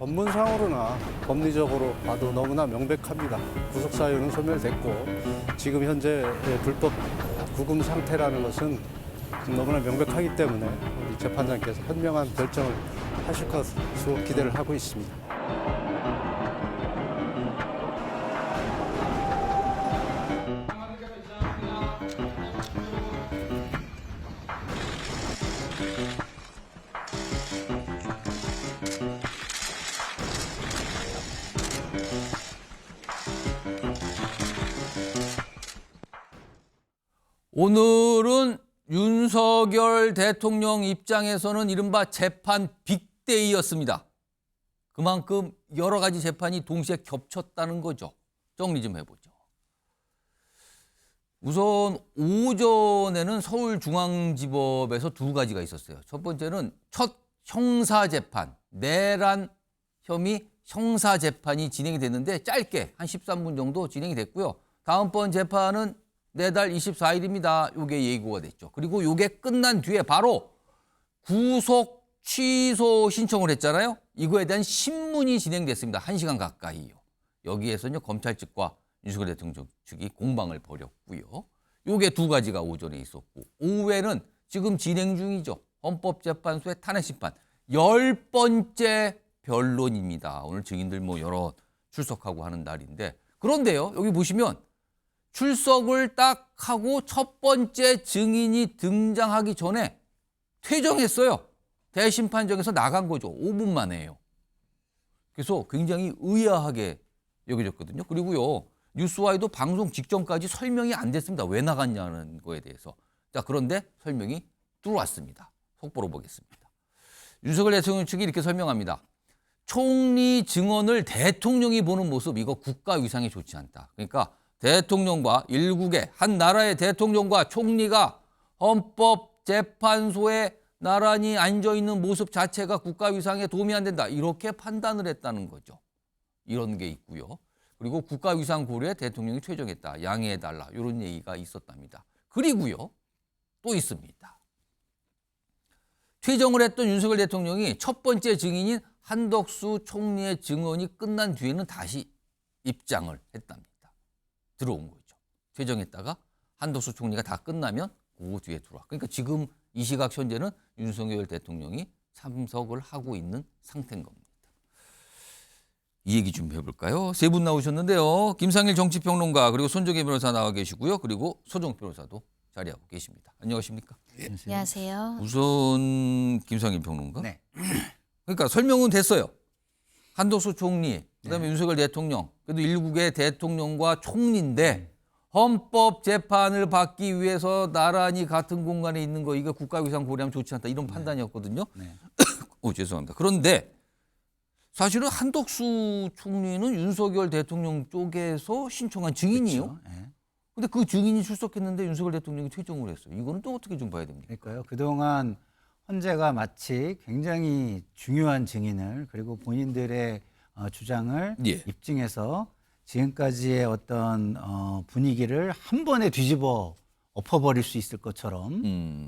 원문상으로나 법리적으로 봐도 너무나 명백합니다. 구속 사유는 소멸됐고 지금 현재 불법 구금 상태라는 것은 너무나 명백하기 때문에 우리 재판장께서 현명한 결정을 하실 것으로 기대를 하고 있습니다. 오늘은 윤석열 대통령 입장에서는 이른바 재판 빅데이였습니다. 그만큼 여러 가지 재판이 동시에 겹쳤다는 거죠. 정리 좀 해보죠. 우선 오전에는 서울중앙지법에서 두 가지가 있었어요. 첫 번째는 첫 형사재판, 내란 혐의 형사재판이 진행이 됐는데 짧게 한 13분 정도 진행이 됐고요. 다음번 재판은 내달 24일입니다. 요게 예고가 됐죠. 그리고 요게 끝난 뒤에 바로 구속 취소 신청을 했잖아요. 이거에 대한 신문이 진행됐습니다. 1시간 가까이요. 여기에서는 검찰 측과 윤석열 대통령 측이 공방을 벌였고요. 요게 두 가지가 오전에 있었고 오후에는 지금 진행 중이죠. 헌법재판소의 탄핵심판 10번째 변론입니다. 오늘 증인들 여러 출석하고 하는 날인데 그런데요. 여기 보시면 출석을 딱 하고 첫 번째 증인이 등장하기 전에 퇴정했어요. 대심판정에서 나간 거죠. 5분 만에요. 그래서 굉장히 의아하게 여겨졌거든요. 그리고요. 뉴스와이도 방송 직전까지 설명이 안 됐습니다. 왜 나갔냐는 거에 대해서. 자, 그런데 설명이 들어왔습니다. 속보로 보겠습니다. 윤석열 대통령 측이 이렇게 설명합니다. 총리 증언을 대통령이 보는 모습, 이거 국가 위상에 좋지 않다. 그러니까 대통령과 일국의 한 나라의 대통령과 총리가 헌법재판소에 나란히 앉아있는 모습 자체가 국가 위상에 도움이 안 된다. 이렇게 판단을 했다는 거죠. 이런 게 있고요. 그리고 국가 위상 고려에 대통령이 퇴정했다. 양해해달라. 이런 얘기가 있었답니다. 그리고요. 또 있습니다. 퇴정을 했던 윤석열 대통령이 첫 번째 증인인 한덕수 총리의 증언이 끝난 뒤에는 다시 입장을 했답니다. 들어온 거죠. 퇴정했다가 한덕수 총리가 다 끝나면 그 뒤에 들어와. 그러니까 지금 이 시각 현재는 윤석열 대통령이 참석을 하고 있는 상태인 겁니다. 이 얘기 좀 해볼까요? 세 분 나오셨는데요. 김상일 정치평론가 그리고 손정혜 변호사 나와 계시고요. 그리고 소정 변호사도 자리하고 계십니다. 안녕하십니까? 안녕하세요. 우선 김상일 평론가. 네. 그러니까 설명은 됐어요. 한덕수 총리, 그다음에 윤석열 대통령, 그래도 일국의 대통령과 총리인데 헌법 재판을 받기 위해서 나란히 같은 공간에 있는 거 이거 국가 위상 고려하면 좋지 않다 이런 판단이었거든요. 네. 오, 죄송합니다. 그런데 사실은 한덕수 총리는 윤석열 대통령 쪽에서 신청한 증인이요. 그렇죠. 네. 근데 그 증인이 출석했는데 윤석열 대통령이 퇴정을 했어요. 이거는 또 어떻게 좀 봐야 됩니까? 그러니까요. 그동안 헌재가 마치 굉장히 중요한 증인을 그리고 본인들의 주장을 예. 입증해서 지금까지의 어떤 분위기를 한 번에 뒤집어 엎어버릴 수 있을 것처럼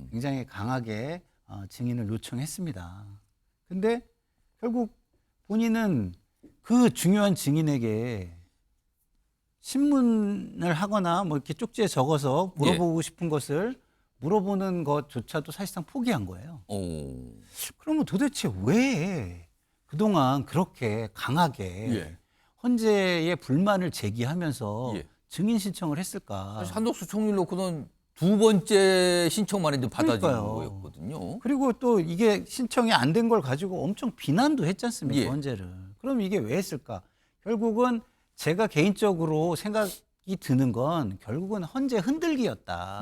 굉장히 강하게 증인을 요청했습니다. 근데 결국 본인은 그 중요한 증인에게 신문을 하거나 이렇게 쪽지에 적어서 물어보고 싶은 것을 물어보는 것조차도 사실상 포기한 거예요. 오. 그러면 도대체 왜 그동안 그렇게 강하게 예. 헌재에 불만을 제기하면서 예. 증인 신청을 했을까? 사실 한덕수 총리를 놓고는 두 번째 신청만 해도 받아지는 그러니까요. 거였거든요. 그리고 또 이게 신청이 안 된 걸 가지고 엄청 비난도 했지 않습니까? 예. 헌재를. 그럼 이게 왜 했을까? 결국은 제가 개인적으로 생각이 드는 건 결국은 헌재 흔들기였다.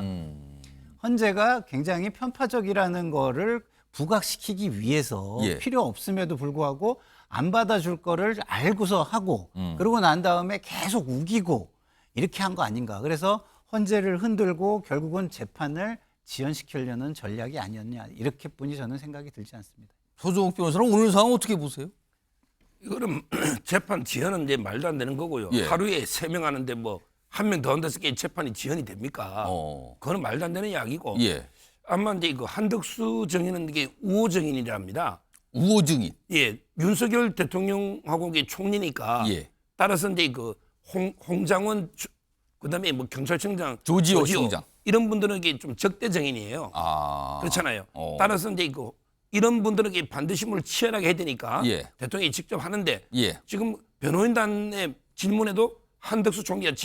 헌재가 굉장히 편파적이라는 거를 부각시키기 위해서 예. 필요 없음에도 불구하고 안 받아줄 거를 알고서 하고 그러고 난 다음에 계속 우기고 이렇게 한 거 아닌가. 그래서 헌재를 흔들고 결국은 재판을 지연시키려는 전략이 아니었냐. 이렇게 뿐이 저는 생각이 들지 않습니다. 서정욱 변호사는 오늘 상황 어떻게 보세요? 이거는 재판 지연은 이제 말도 안 되는 거고요. 예. 하루에 3명 하는데 한 명 더 한다서 재판이 지연이 됩니까? 그거는 말도 안 되는 이야기고. 예. 아마 이제 이거 한덕수 정의는 이게 우호 정인이랍니다. 우호 증인. 예, 윤석열 대통령하고 이게 총리니까 예. 따라서 이제 그 홍장원 그다음에 뭐 경찰청장 조지호 총장. 이런 분들은 이게 좀 적대 증인이에요. 아. 그렇잖아요. 따라서 이제 그 이런 분들은 이게 반드시 뭘 치열하게 해야 되니까 예. 대통령이 직접 하는데 예. 지금 변호인단의 질문에도 한덕수 총리가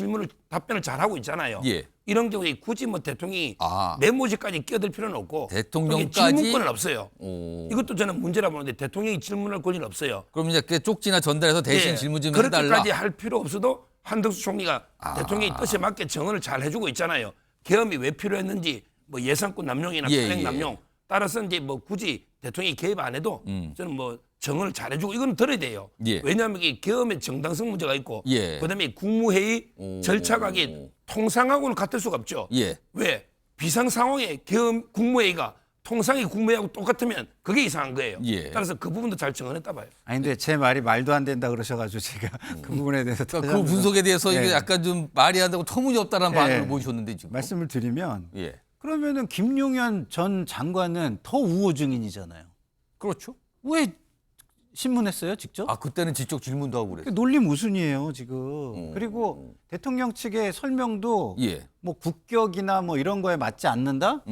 답변을 잘 하고 있잖아요. 예. 이런 경우에 굳이 뭐 대통령이 아. 메모지까지 끼어들 필요는 없고 대통령까지? 질문권은 없어요. 오. 이것도 저는 문제라 보는데 대통령이 질문할 권리는 없어요. 그럼 이제 그 쪽지나 전달해서 대신 예, 질문 좀 해달라. 그렇게까지 할 필요 없어도 한덕수 총리가 대통령의 뜻에 맞게 정언을 잘 해주고 있잖아요. 계엄이 왜 필요했는지 뭐 예산권 남용이나 예, 탄핵 예. 남용 따라서 이제 뭐 굳이 대통령이 개입 안 해도 저는 뭐 정언을 잘 해주고 이건 들어야 돼요. 예. 왜냐하면 이게 계엄의 정당성 문제가 있고 예. 그다음에 국무회의 오. 절차가 이게 통상하고는 같을 수가 없죠. 예. 왜 비상 상황에 계엄 국무회의가 통상의 국무회의하고 똑같으면 그게 이상한 거예요. 예. 따라서 그 부분도 잘 정언했다 봐요. 아니 근데 제 말이 말도 안 된다 그러셔가지고 제가 그 부분에 대해서 그러니까 그 분석에 대해서 이게 예. 약간 좀 말이 안 되고 터무니없다는 예. 반응을 보이셨는데 지금. 말씀을 드리면 예. 그러면은 김용현 전 장관은 더 우호 증인이잖아요. 그렇죠. 왜 신문했어요 직접? 아 그때는 직접 질문도 하고 그랬어요. 논리 무순이에요 지금. 그리고 대통령 측의 설명도 예. 뭐 국격이나 뭐 이런 거에 맞지 않는다?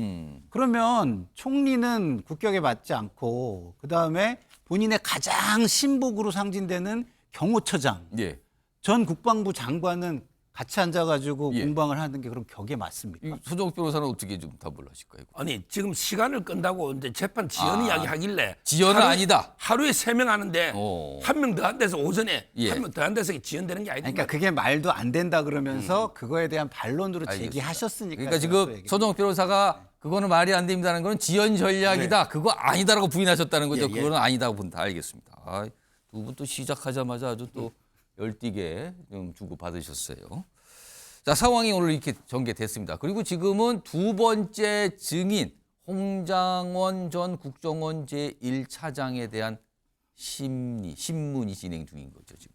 그러면 총리는 국격에 맞지 않고 그 다음에 본인의 가장 신복으로 상징되는 경호처장 예. 전 국방부 장관은 같이 앉아가지고 예. 공방을 하는 게 그럼 격에 맞습니까? 이 소정욱 변호사는 어떻게 좀 답을 하실까요? 아니 지금 시간을 끈다고 이제 재판 지연 이야기 하길래 지연은 아니다. 하루에 3명 하는데 오. 한 명 더 한 데서 오전에 예. 한 명 더 한 데서 지연되는 게 아니다. 그러니까 그게 말도 안 된다 그러면서 그거에 대한 반론으로 제기하셨으니까. 그러니까 지금 소정욱 변호사가 그거는 말이 안 됩니다는 건 지연 전략이다. 그거 아니다라고 부인하셨다는 거죠. 예, 예. 그거는 아니다고 본다. 알겠습니다. 아, 두 분 또 시작하자마자 아주 또 열띠게 좀 주고 받으셨어요. 자, 상황이 오늘 이렇게 전개됐습니다. 그리고 지금은 두 번째 증인 홍장원 전 국정원 제1차장에 대한 신문이 진행 중인 거죠, 지금.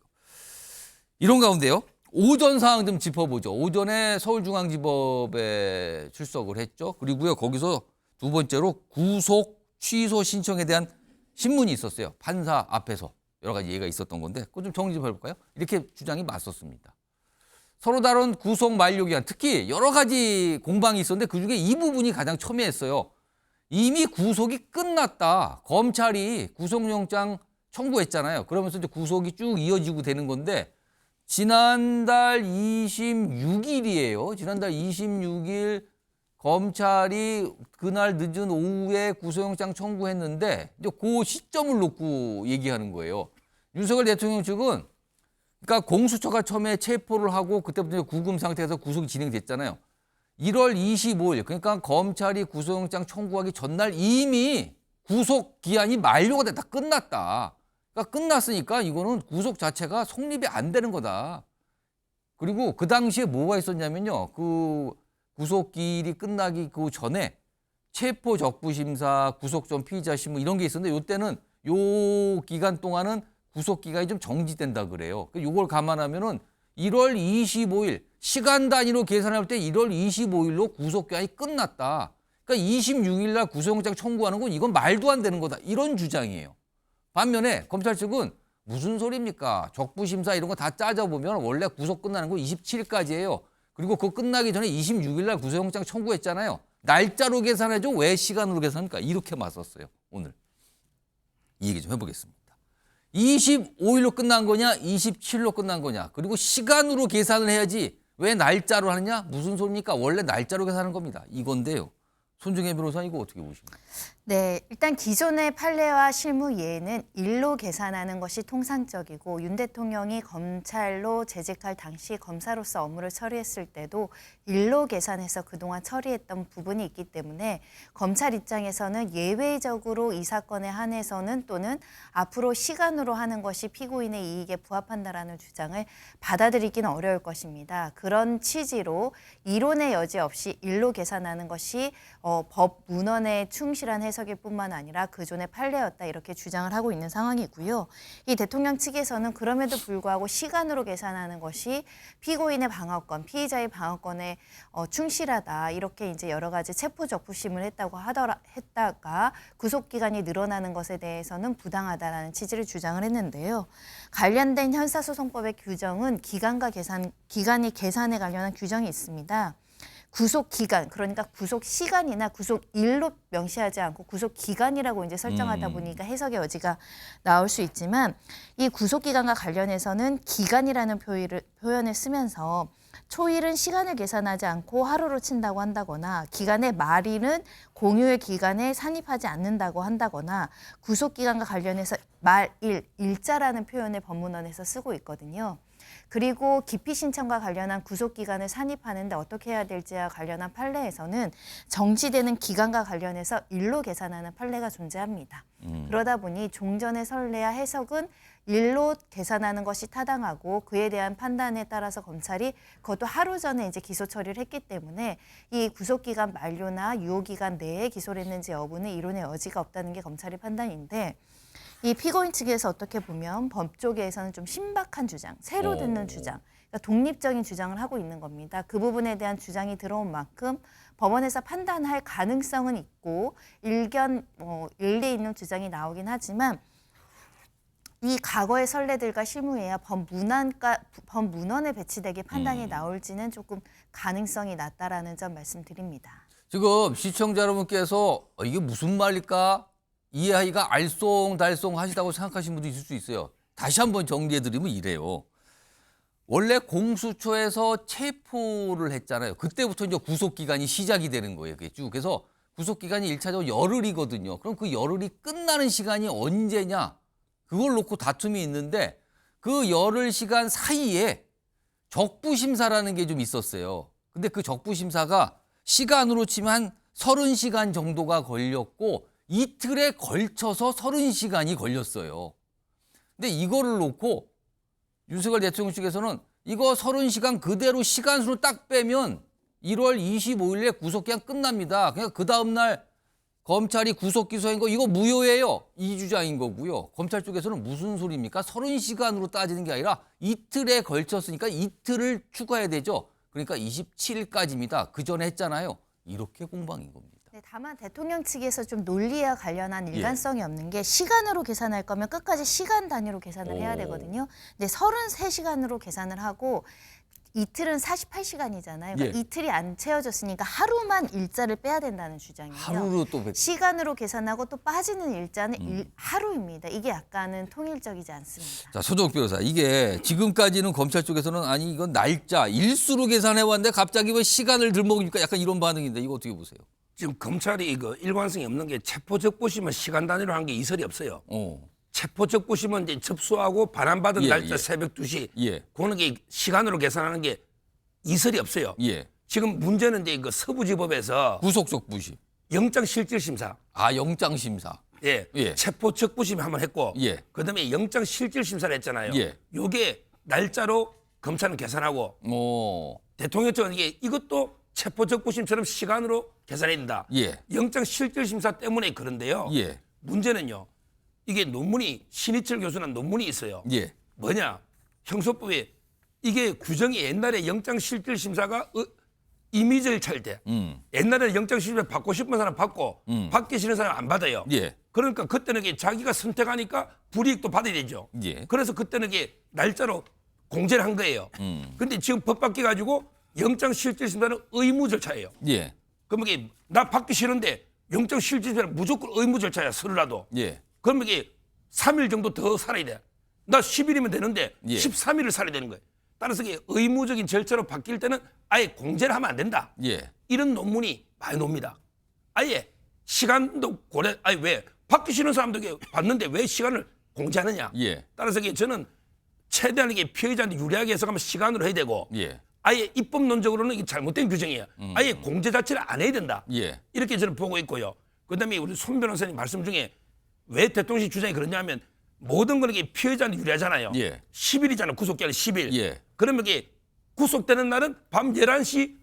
이런 가운데요. 오전 상황 좀 짚어보죠. 오전에 서울중앙지법에 출석을 했죠. 그리고요, 거기서 두 번째로 구속 취소 신청에 대한 신문이 있었어요. 판사 앞에서 여러 가지 얘기가 있었던 건데, 그거 좀 정리 좀 해볼까요? 이렇게 주장이 맞섰습니다. 서로 다른 구속 만료 기한, 특히 여러 가지 공방이 있었는데 그중에 이 부분이 가장 첨예했어요. 이미 구속이 끝났다. 검찰이 구속영장 청구했잖아요. 그러면서 이제 구속이 쭉 이어지고 되는 건데 지난달 26일이에요. 지난달 26일 검찰이 그날 늦은 오후에 구속영장 청구했는데 이제 그 시점을 놓고 얘기하는 거예요. 윤석열 대통령 측은 그러니까 공수처가 처음에 체포를 하고 그때부터 구금 상태에서 구속이 진행됐잖아요. 1월 25일 그러니까 검찰이 구속영장 청구하기 전날 이미 구속 기한이 만료가 됐다. 끝났다. 그러니까 끝났으니까 이거는 구속 자체가 성립이 안 되는 거다. 그리고 그 당시에 뭐가 있었냐면요. 그 구속기일이 끝나기 그 전에 체포 적부 심사, 구속 전 피의자 신문 이런 게 있었는데 이때는 요 기간 동안은 구속 기간이 좀 정지된다 그래요. 이걸 감안하면은 1월 25일 시간 단위로 계산할 때 1월 25일로 구속 기간이 끝났다. 그러니까 26일 날 구속영장 청구하는 건 이건 말도 안 되는 거다. 이런 주장이에요. 반면에 검찰 측은 무슨 소리입니까? 적부 심사 이런 거 다 짜져보면 원래 구속 끝나는 거 27일까지예요. 그리고 그거 끝나기 전에 26일 날 구속영장 청구했잖아요. 날짜로 계산해줘. 왜 시간으로 계산합니까? 이렇게 맞섰어요. 오늘. 이 얘기 좀 해보겠습니다. 25일로 끝난 거냐, 27일로 끝난 거냐. 그리고 시간으로 계산을 해야지 왜 날짜로 하느냐? 무슨 소리입니까? 원래 날짜로 계산하는 겁니다. 이건데요. 손중혜 변호사 이거 어떻게 보십니까? 네, 일단 기존의 판례와 실무 예에는 일로 계산하는 것이 통상적이고 윤 대통령이 검찰로 재직할 당시 검사로서 업무를 처리했을 때도 일로 계산해서 그동안 처리했던 부분이 있기 때문에 검찰 입장에서는 예외적으로 이 사건에 한해서는 또는 앞으로 시간으로 하는 것이 피고인의 이익에 부합한다라는 주장을 받아들이기는 어려울 것입니다. 그런 취지로 이론의 여지 없이 일로 계산하는 것이 법 문헌에 충실한 해석 해석일 뿐만 아니라 그존의 판례였다 이렇게 주장을 하고 있는 상황이고요. 이 대통령 측에서는 그럼에도 불구하고 시간으로 계산하는 것이 피고인의 방어권, 피의자의 방어권에 충실하다 이렇게 이제 여러 가지 체포적부심을 했다가 구속 기간이 늘어나는 것에 대해서는 부당하다라는 취지를 주장을 했는데요. 관련된 형사소송법의 규정은 기간이 계산에 관련한 규정이 있습니다. 구속 기간, 그러니까 구속 시간이나 구속 일로 명시하지 않고 구속 기간이라고 이제 설정하다 보니까 해석의 여지가 나올 수 있지만 이 구속 기간과 관련해서는 기간이라는 표현을 쓰면서 초일은 시간을 계산하지 않고 하루로 친다고 한다거나 기간의 말일은 공휴일 기간에 산입하지 않는다고 한다거나 구속 기간과 관련해서 말일, 일자라는 표현을 법문원에서 쓰고 있거든요. 그리고 기피 신청과 관련한 구속 기간을 산입하는데 어떻게 해야 될지와 관련한 판례에서는 정지되는 기간과 관련해서 일로 계산하는 판례가 존재합니다. 그러다 보니 종전의 선례와 해석은 일로 계산하는 것이 타당하고 그에 대한 판단에 따라서 검찰이 그것도 하루 전에 이제 기소 처리를 했기 때문에 이 구속 기간 만료나 유효 기간 내에 기소를 했는지 여부는 이론의 여지가 없다는 게 검찰의 판단인데 이 피고인 측에서 어떻게 보면 법조계에서는 좀 신박한 주장, 새로 듣는 주장, 그러니까 독립적인 주장을 하고 있는 겁니다. 그 부분에 대한 주장이 들어온 만큼 법원에서 판단할 가능성은 있고 일리 있는 주장이 나오긴 하지만 이 과거의 선례들과 실무에야 법문원에 배치되게 판단이 나올지는 조금 가능성이 낮다라는 점 말씀드립니다. 지금 시청자 여러분께서 이게 무슨 말일까? 이해하기가 알쏭달쏭 하시다고 생각하시는 분도 있을 수 있어요. 다시 한번 정리해드리면 이래요. 원래 공수처에서 체포를 했잖아요. 그때부터 이제 구속기간이 시작이 되는 거예요. 그게 쭉. 그래서 구속기간이 1차적으로 열흘이거든요. 그럼 그 열흘이 끝나는 시간이 언제냐? 그걸 놓고 다툼이 있는데 그 열흘 시간 사이에 적부심사라는 게 좀 있었어요. 근데 그 적부심사가 시간으로 치면 한 30시간 정도가 걸렸고 이틀에 걸쳐서 30시간이 걸렸어요. 근데 이거를 놓고 윤석열 대통령 측에서는 이거 30시간 그대로 시간수로 딱 빼면 1월 25일에 구속기간 끝납니다. 그러니까 그 다음날 검찰이 구속 기소한 거 이거 무효예요. 이 주장인 거고요. 검찰 쪽에서는 무슨 소리입니까? 30시간으로 따지는 게 아니라 이틀에 걸쳤으니까 이틀을 추가해야 되죠. 그러니까 27일까지입니다. 그 전에 했잖아요. 이렇게 공방인 겁니다. 네, 다만 대통령 측에서 좀 논리와 관련한 일관성이 없는 게 시간으로 계산할 거면 끝까지 시간 단위로 계산을 해야 되거든요. 근데 33시간으로 계산을 하고 이틀은 48시간이잖아요. 그러니까 예. 이틀이 안 채워졌으니까 하루만 일자를 빼야 된다는 주장이에요. 하루로 또 시간으로 계산하고 또 빠지는 일자는 하루입니다. 이게 약간은 통일적이지 않습니다. 자, 서정욱 변호사, 이게 지금까지는 검찰 쪽에서는 아니 이건 날짜, 일수로 계산해 왔는데 갑자기 왜 시간을 들먹으니까 약간 이런 반응인데 이거 어떻게 보세요? 지금 검찰이 이거 일관성이 없는 게 체포적부심은 시간 단위로 한 게 이설이 없어요. 체포적부심은 이제 접수하고 반환받은 예, 날짜 예. 새벽 2시. 예. 그거는 게 시간으로 계산하는 게 이설이 없어요. 예. 지금 문제는 이제 그 서부지법에서 구속적부심. 영장실질심사. 아, 영장심사. 예. 예. 체포적부심 한번 했고 예. 그다음에 영장실질심사를 했잖아요. 예. 요게 날짜로 검찰은 계산하고 대통령 측은 이것도 체포적부심처럼 시간으로 계산해야 된다. 예. 영장실질심사 때문에 그런데요. 예. 문제는요. 이게 논문이 신희철 교수는 논문이 있어요. 예. 뭐냐? 형소법에 이게 규정이 옛날에 영장실질심사가 임의 절차일 때 옛날에는 영장실질 받고 싶은 사람 받고 받기 싫은 사람 안 받아요. 예. 그러니까 그때는 이게 자기가 선택하니까 불이익도 받아야 되죠. 예. 그래서 그때는 이게 날짜로 공제를 한 거예요. 근데 지금 법 바뀌어가지고 영장실질심사는 의무 절차예요. 예. 그럼 이게 나 받기 싫은데 영장실질심사는 무조건 의무 절차야. 서류라도. 예. 그러면 이게 3일 정도 더 살아야 돼. 나 10일이면 되는데 예. 13일을 살아야 되는 거예요. 따라서 이게 의무적인 절차로 바뀔 때는 아예 공제를 하면 안 된다. 예. 이런 논문이 많이 놉니다. 아예 시간도 고려, 아니 왜 받기 싫은 사람도 이게 받는데 왜 시간을 공제하느냐. 예. 따라서 이게 저는 최대한 이게 피해자한테 유리하게 해석하면 시간으로 해야 되고 예. 아예 입법론적으로는 이게 잘못된 규정이에요. 아예 공제 자체를 안 해야 된다. 예. 이렇게 저는 보고 있고요. 그다음에 우리 손 변호사님 말씀 중에 왜 대통령실 주장이 그러냐면 모든 건 이게 피해자한테 유리하잖아요. 예. 10일이잖아요. 구속기한이 10일. 예. 그러면 이게 구속되는 날은 밤 11시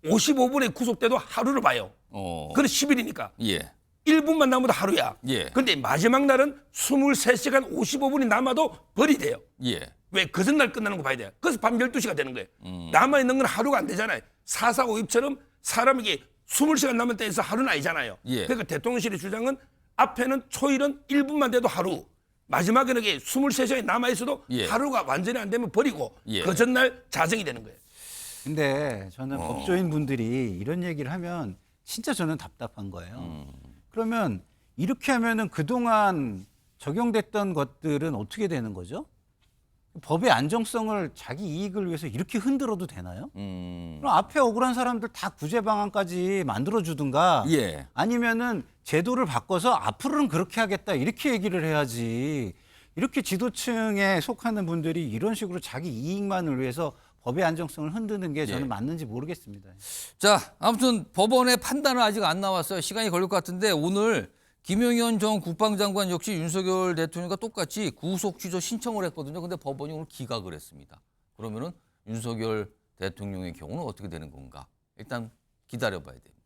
55분에 구속돼도 하루를 봐요. 그건 10일이니까. 예. 1분만 남아도 하루야. 예. 근데 마지막 날은 23시간 55분이 남아도 벌이 돼요. 예. 왜? 그 전날 끝나는 거 봐야 돼요. 그래서 밤 12시가 되는 거예요. 남아있는 건 하루가 안 되잖아요. 4452처럼 사람에게 20시간 남은 때에서 하루는 아니잖아요. 예. 그러니까 대통령실의 주장은 앞에는 초일은 1분만 돼도 하루, 마지막에는 23시간이 남아있어도 예. 하루가 완전히 안 되면 버리고 예. 그 전날 자정이 되는 거예요. 근데 저는 법조인 분들이 이런 얘기를 하면 진짜 저는 답답한 거예요. 그러면 이렇게 하면은 그동안 적용됐던 것들은 어떻게 되는 거죠? 법의 안정성을 자기 이익을 위해서 이렇게 흔들어도 되나요? 그럼 앞에 억울한 사람들 다 구제 방안까지 만들어 주든가 예. 아니면은 제도를 바꿔서 앞으로는 그렇게 하겠다 이렇게 얘기를 해야지. 이렇게 지도층에 속하는 분들이 이런 식으로 자기 이익만을 위해서 법의 안정성을 흔드는 게 저는 예. 맞는지 모르겠습니다. 자, 아무튼 법원의 판단은 아직 안 나왔어요. 시간이 걸릴 것 같은데 오늘 김용현 전 국방장관 역시 윤석열 대통령과 똑같이 구속 취소 신청을 했거든요. 근데 법원이 오늘 기각을 했습니다. 그러면은 윤석열 대통령의 경우는 어떻게 되는 건가? 일단 기다려봐야 됩니다.